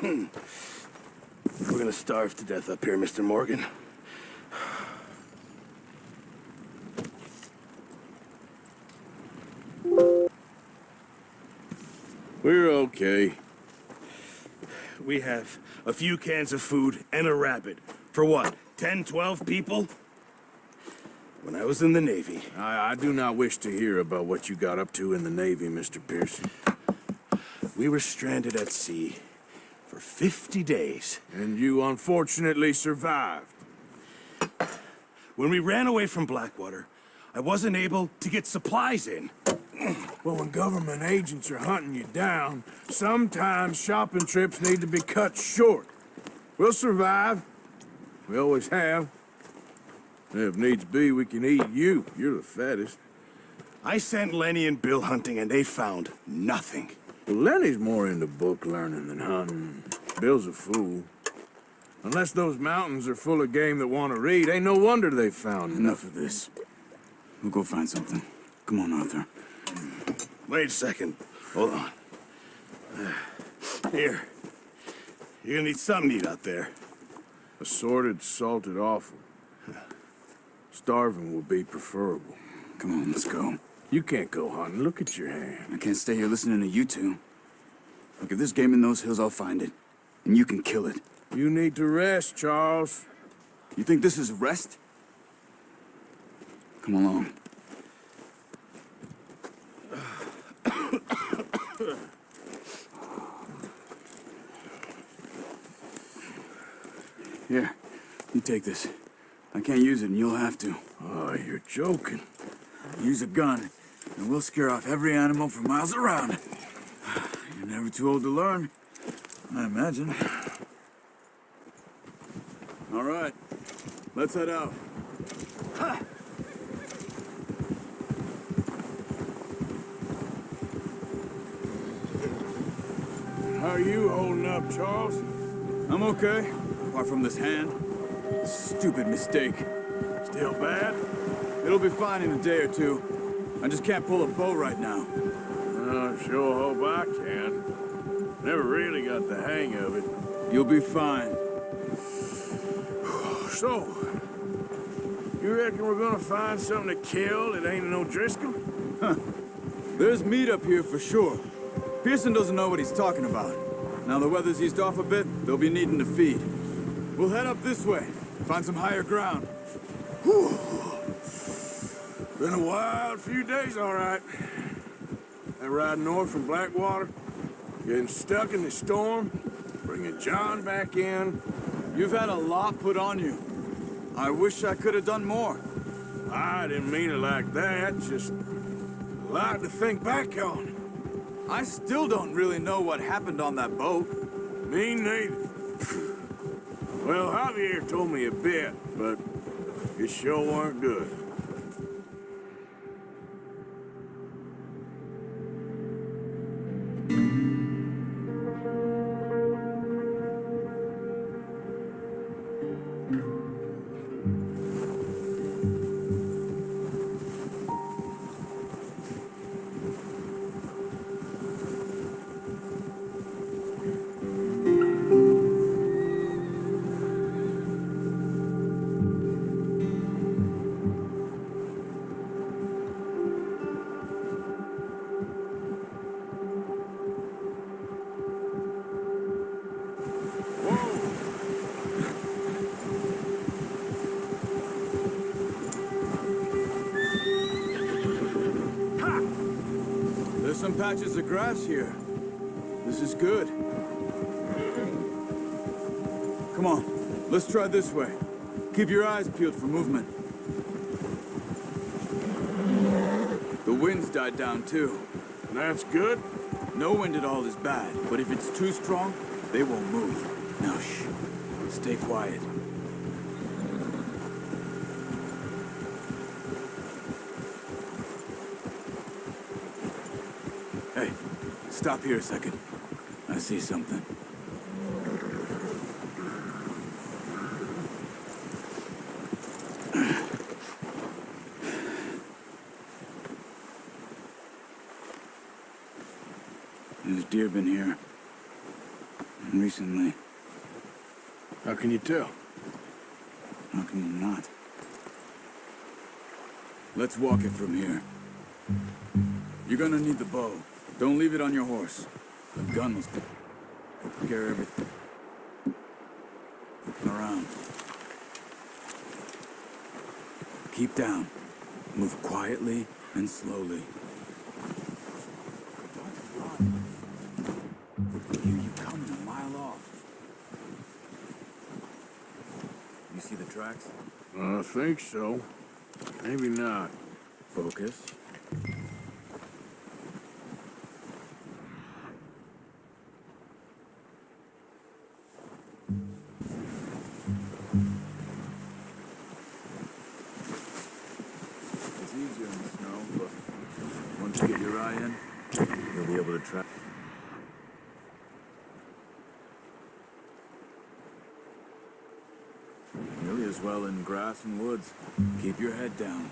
We're gonna starve to death up here, Mr. Morgan. We're okay. We have a few cans of food and a rabbit. For what, 10, 12 people? When I was in the Navy... I do not wish to hear about what you got up to in the Navy, Mr. Pearson. We were stranded at sea for 50 days. And you unfortunately survived. When we ran away from Blackwater, I wasn't able to get supplies in. Well, when government agents are hunting you down, sometimes shopping trips need to be cut short. We'll survive. We always have. If needs be, we can eat you. You're the fattest. I sent Lenny and Bill hunting, and they found nothing. Well, Lenny's more into book learning than hunting. Bill's a fool. Unless those mountains are full of game that want to read, ain't no wonder they found Enough of this. We'll go find something. Come on, Arthur. Wait a second. Hold on. Here. You're gonna need something to eat out there. Assorted, salted offal. Starving will be preferable. Come on, let's go. You can't go hunting. Look at your hand. I can't stay here listening to you two. Look, if there's game in those hills, I'll find it. And you can kill it. You need to rest, Charles. You think this is rest? Come along. Here, you take this. I can't use it, and you'll have to. Oh, you're joking. Use a gun, and we'll scare off every animal for miles around. You're never too old to learn, I imagine. All right, let's head out. Ha! How are you holding up, Charles? I'm okay, apart from this hand. Stupid mistake. Still bad? It'll be fine in a day or two. I just can't pull a bow right now. I sure hope I can. Never really got the hang of it. You'll be fine. So, you reckon we're gonna find something to kill that ain't no Driscoll? There's meat up here for sure. Pearson doesn't know what he's talking about. Now the weather's eased off a bit, they'll be needing to feed. We'll head up this way, find some higher ground. Whew. Been a wild few days, all right. That ride north from Blackwater, getting stuck in the storm, bringing John back in. You've had a lot put on you. I wish I could have done more. I didn't mean it like that, just a lot to think back on. I still don't really know what happened on that boat. Me neither. Well, Javier told me a bit, but it sure weren't good. There's some patches of grass here. This is good. Come on, let's try this way. Keep your eyes peeled for movement. The wind's died down too. That's good. No wind at all is bad, but if it's too strong, they won't move. Now shh, stay quiet. Hey, stop here a second. I see something. There's deer been here. recently. How can you tell? How can you not? Let's walk it from here. You're gonna need the bow. Don't leave it on your horse. The gun will scare everything around. Keep down. Move quietly and slowly. Don't run. I hear you coming a mile off. You see the tracks? I think so. Maybe not. Focus. It's easier in the snow, but once you get your eye in, you'll be able to track. Nearly as well in grass and woods. Keep your head down.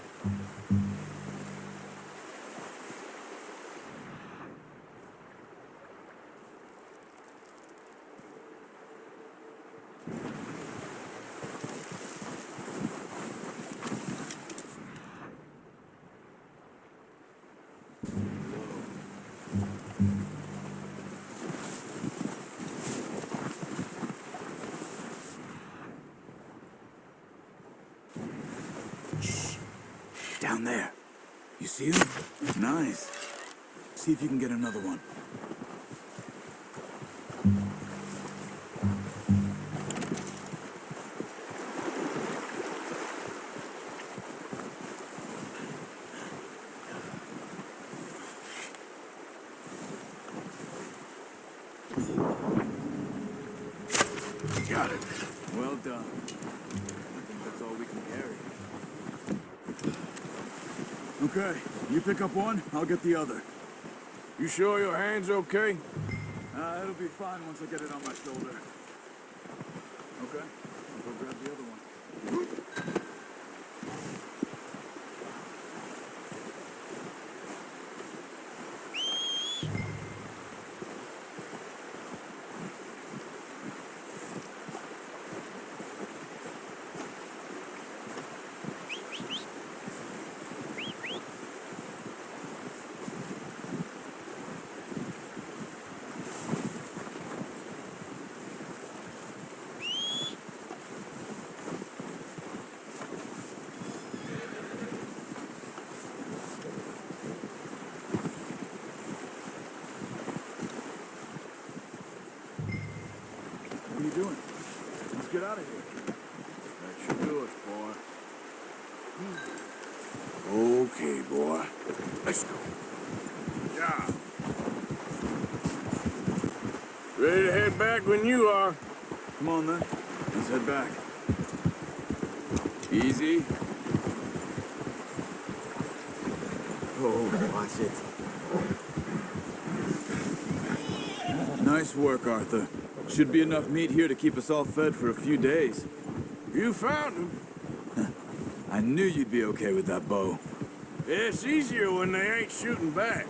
Down there. You see him? Nice. See if you can get another one. Got it. Well done. I think that's all we can carry. Okay, you pick up one, I'll get the other. You sure your hand's okay? It'll be fine once I get it on my shoulder. Okay, I'll go grab the other one. What are you doing? Let's get out of here. That should do it, boy. Okay, boy. Let's go. Yeah. Ready to head back when you are. Come on then, let's head back. Easy. Oh, watch it. Nice work, Arthur. Should be enough meat here to keep us all fed for a few days. You found him. I knew you'd be okay with that bow. It's easier when they ain't shooting back.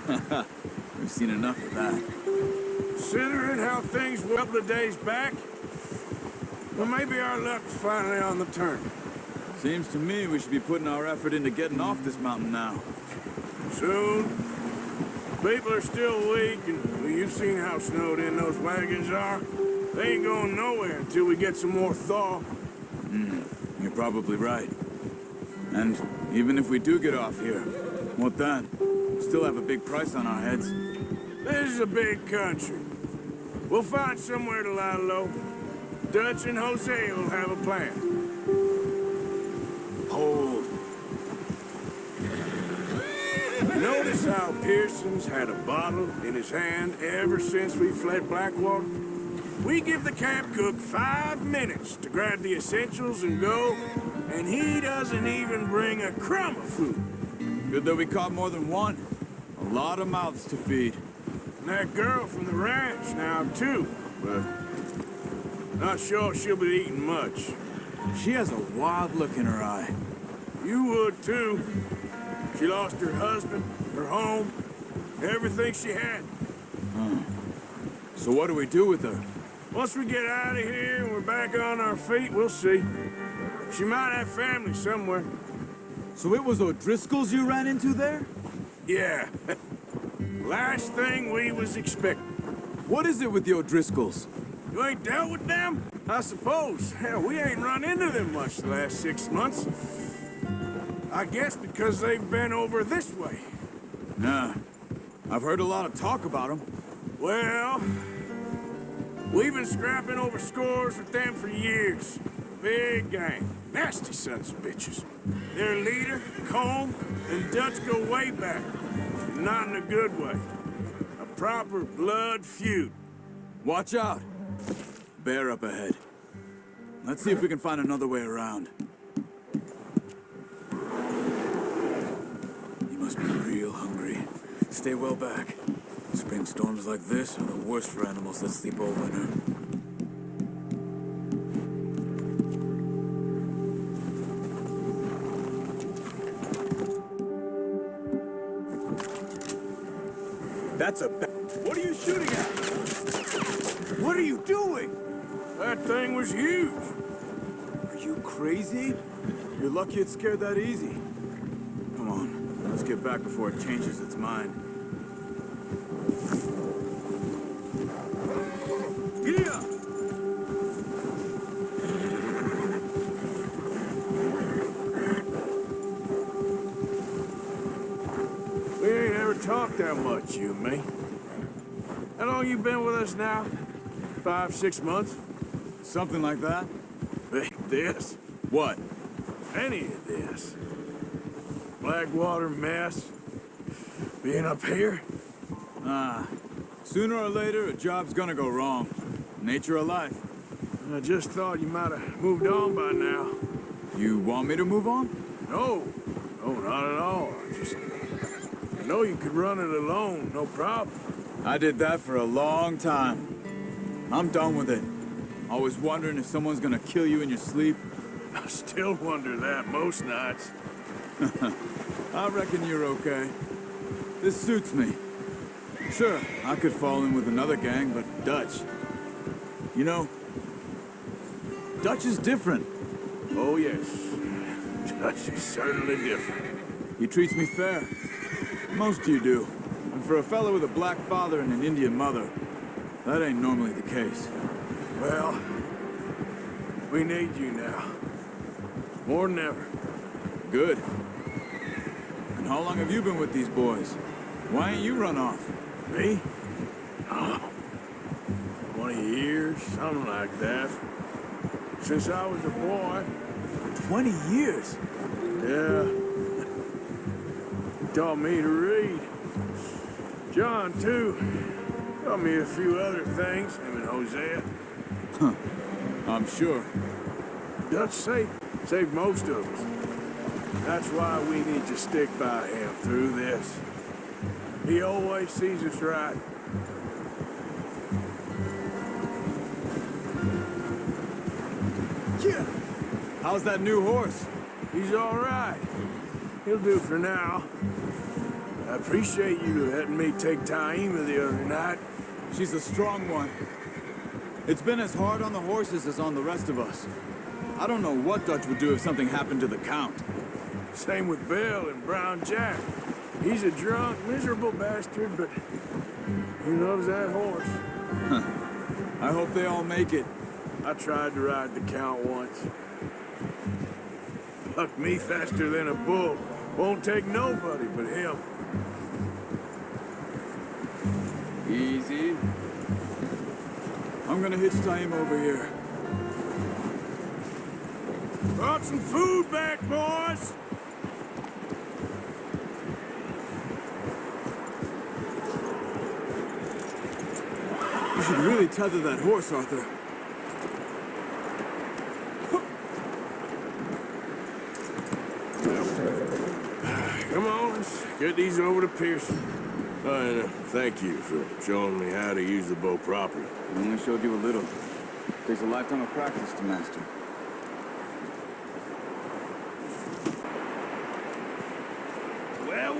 We've seen enough of that. Considering how things were a couple of days back, well, maybe our luck's finally on the turn. Seems to me we should be putting our effort into getting off this mountain now. Soon. People are still weak, and well, you've seen how snowed in those wagons are. They ain't going nowhere until we get some more thaw. You're probably right. And even if we do get off here, what then? We still have a big price on our heads. This is a big country. We'll find somewhere to lie low. Dutch and Jose will have a plan. Hold. Notice how Pearson's had a bottle in his hand ever since we fled Blackwater? We give the camp cook 5 minutes to grab the essentials and go, and he doesn't even bring a crumb of food. Good that we caught more than one. A lot of mouths to feed. And that girl from the ranch now, too, but not sure she'll be eating much. She has a wild look in her eye. You would, too. She lost her husband, her home, everything she had. So what do we do with her? Once we get out of here and we're back on our feet, we'll see. She might have family somewhere. So it was O'Driscoll's you ran into there? Yeah. Last thing we was expecting. What is it with the O'Driscolls? You ain't dealt with them? I suppose. Hell, we ain't run into them much the last 6 months. I guess because they've been over this way. Nah. I've heard a lot of talk about them. Well, we've been scrapping over scores with them for years. Big gang. Nasty sons of bitches. Their leader, Combe, and Dutch go way back. Not in a good way. A proper blood feud. Watch out. Bear up ahead. Let's see if we can find another way around. You must be real hungry. Stay well back. Spring storms like this are the worst for animals that sleep all winter. That's a... What are you shooting at? What are you doing? That thing was huge. Are you crazy? You're lucky it scared that easy. Come on, let's get back before it changes its mind. Yeah! We ain't ever talked that much, you and me. How long you been with us now? 5, 6 months? Something like that? This? What? Any of this? Blackwater mess? Being up here? Sooner or later, a job's gonna go wrong. Nature of life. I just thought you might have moved on by now. You want me to move on? No, not at all. I know you could run it alone, no problem. I did that for a long time. I'm done with it. Always wondering if someone's gonna kill you in your sleep. I still wonder that most nights. I reckon you're okay. This suits me. Sure, I could fall in with another gang, but Dutch. You know, Dutch is different. Oh, yes. Dutch is certainly different. He treats me fair. Most of you do. And for a fellow with a black father and an Indian mother, that ain't normally the case. Well, we need you now. More than ever. Good. And how long have you been with these boys? Why ain't you run off? Me? Oh, 20 years, something like that. Since I was a boy. 20 years? Yeah. Taught me to read. John, too. Taught me a few other things, him and Hosea. I'm sure. Dutch saved most of us. That's why we need to stick by him through this. He always sees us right. Yeah. How's that new horse? He's all right. He'll do for now. I appreciate you letting me take Taima the other night. She's a strong one. It's been as hard on the horses as on the rest of us. I don't know what Dutch would do if something happened to the Count. Same with Bill and Brown Jack. He's a drunk, miserable bastard, but he loves that horse. I hope they all make it. I tried to ride the Count once. Bucked me faster than a bull. Won't take nobody but him. Easy. I'm gonna hitch Taima over here. Brought some food back, boys. You should really tether that horse, Arthur. Come on, let's get these over to Pearson. And thank you for showing me how to use the bow properly. I only showed you a little. Takes a lifetime of practice to master. Well.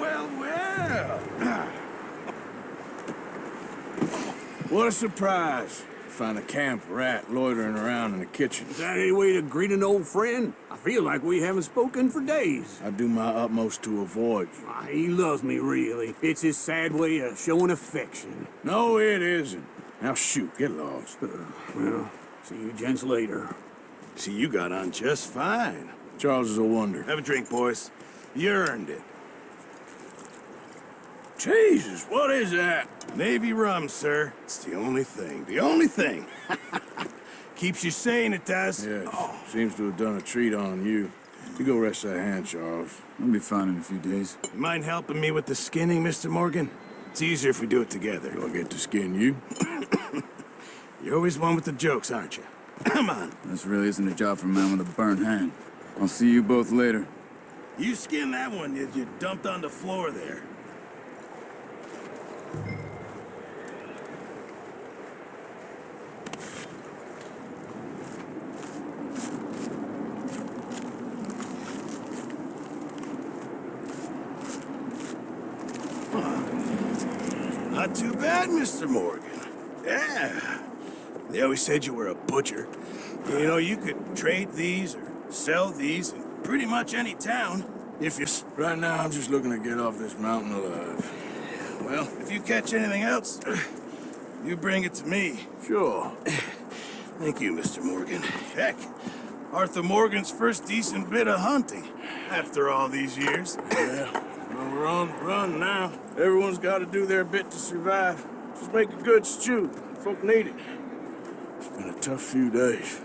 What a surprise. Find a camp rat loitering around in the kitchen. Is that any way to greet an old friend? I feel like we haven't spoken for days. I do my utmost to avoid you. He loves me, really. It's his sad way of showing affection. No, it isn't. Now shoot, get lost. Well, see you gents later. See, you got on just fine. Charles is a wonder. Have a drink, boys. You earned it. Jesus, what is that? Navy rum, sir. It's the only thing. The only thing. Keeps you sane, it does. Yes, seems to have done a treat on you. You go rest that hand, Charles. I'll be fine in a few days. You mind helping me with the skinning, Mr. Morgan? It's easier if we do it together. Do I get to skin you? You're always one with the jokes, aren't you? Come on. This really isn't a job for a man with a burnt hand. I'll see you both later. You skinned that one you dumped on the floor there. Not too bad, Mr. Morgan. Yeah. They always said you were a butcher. You know, you could trade these or sell these in pretty much any town if you... Right now, I'm just looking to get off this mountain alive. Well, if you catch anything else, you bring it to me. Sure. Thank you, Mr. Morgan. Heck, Arthur Morgan's first decent bit of hunting after all these years. Yeah, well, we're on the run now. Everyone's got to do their bit to survive. Just make a good stew. Folk need it. It's been a tough few days.